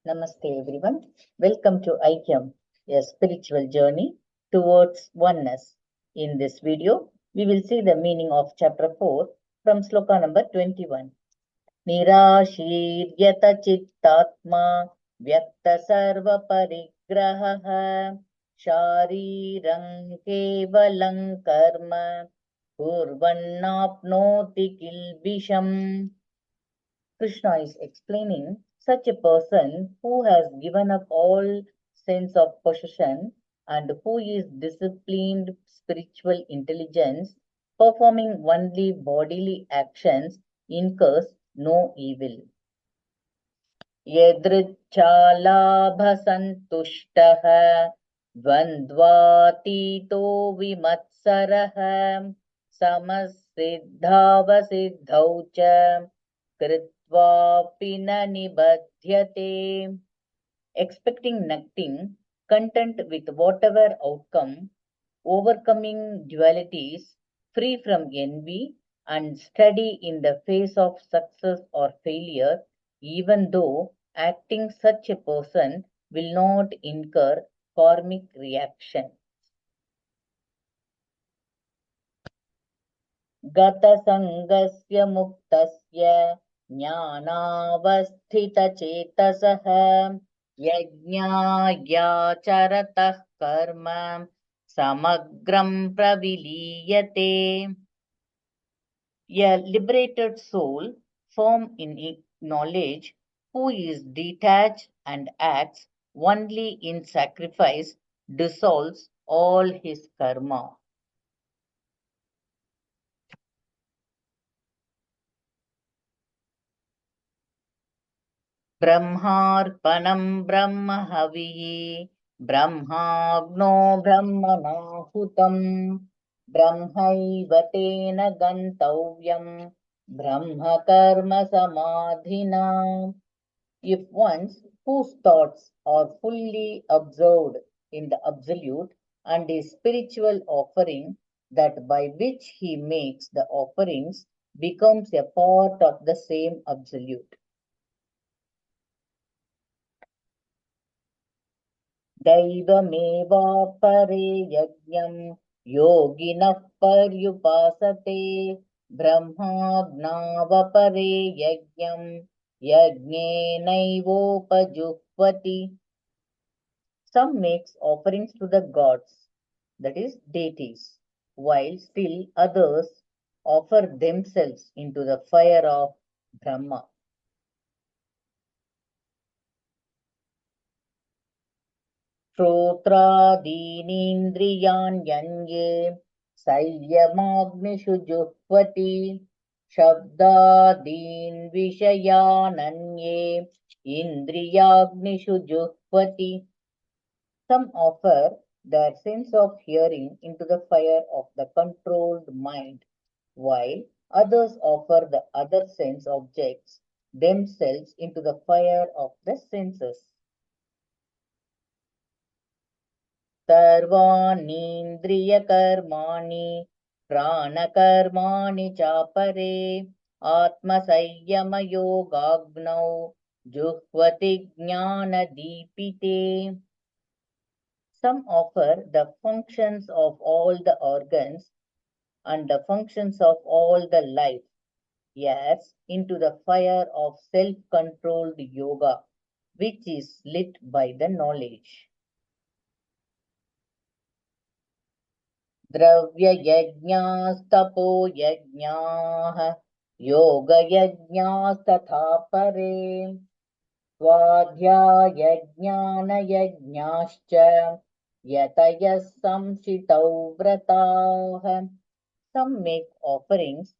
Namaste everyone. Welcome to Aikyam, a spiritual journey towards oneness. In this video, we will see the meaning of chapter 4 from sloka number 21. Nirashiryata chittatma vyakta sarva parigraha sharirang kevalang karma kurvannapnoti kilbisham. Krishna is explaining such a person who has given up all sense of possession and who is disciplined spiritual intelligence, performing only bodily actions, incurs no evil. Yadricchalabhasantushtaha dvandvatito vimatsaraha samasiddhavasiddhau cha kritvapi na nibadhyate. Expecting nothing, content with whatever outcome, overcoming dualities, free from envy, and steady in the face of success or failure, even though acting such a person will not incur karmic reaction. Gata sangasya muktasya jnanavasthitachetasah yajñāyacharatah karma samagram praviliyate. A liberated soul, firm in knowledge, who is detached and acts only in sacrifice, dissolves all his karma. Brahmarpanam brahmahavihi brahmagno brahmanahutam brahmaiva tena gantavyam brahma karma samadhina. If one's whose thoughts are fully absorbed in the Absolute and his spiritual offering, that by which he makes the offerings becomes a part of the same Absolute. Daivamevapare yajñam yoginah paryupasate brahmagnavapare yajñam yajñenaivopajuhvati. Some makes offerings to the gods, that is deities, while still others offer themselves into the fire of Brahma. Shrotraadinindriyanyanye sayyamagnishu juhvati shabdadin vishayananye indriyagnishu juhvati. Some offer their sense of hearing into the fire of the controlled mind, while others offer the other sense objects themselves into the fire of the senses. Sarvanindriyakarmani pranakarmani chapare atmasayamayogagnau juhvati jnanadipite. Some offer the functions of all the organs and the functions of all the life, yes, into the fire of self-controlled yoga, which is lit by the knowledge. Dravya-yajñāstapo yajñāh yoga-yajñāstatha pare svādhyāyajñāna-yajñāscha yatayas samshitau vratāh. Some make offerings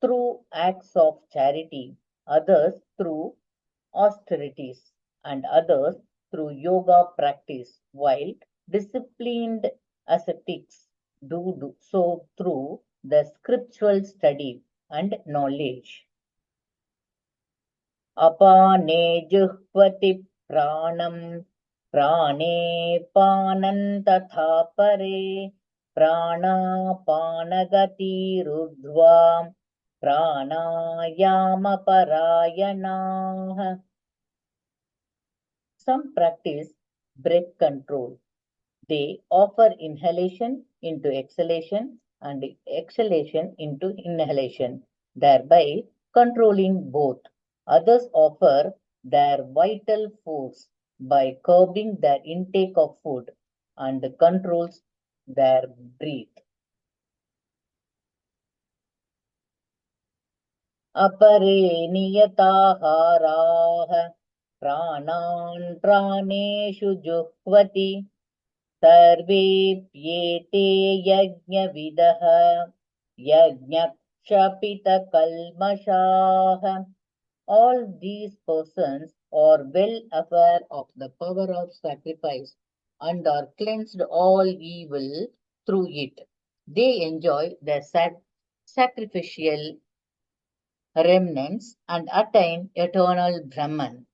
through acts of charity, others through austerities, and others through yoga practice, while disciplined ascetics do so through the scriptural study and knowledge. Apane juhvati pranam prane panan tatha pare pranapanagati rudhva pranayama parayanah. Some practice breath control. They offer inhalation into exhalation and exhalation into inhalation, thereby controlling both. Others offer their vital force by curbing their intake of food and controls their breath. अपरे नियताहाराः प्राणान् प्राणेषु जुह्वति सर्वेप्येते यज्ञविदः यज्ञक्षपितकल्मषाः. All these persons are well aware of the power of sacrifice and are cleansed all evil through it. They enjoy the sacrificial remnants and attain eternal Brahman.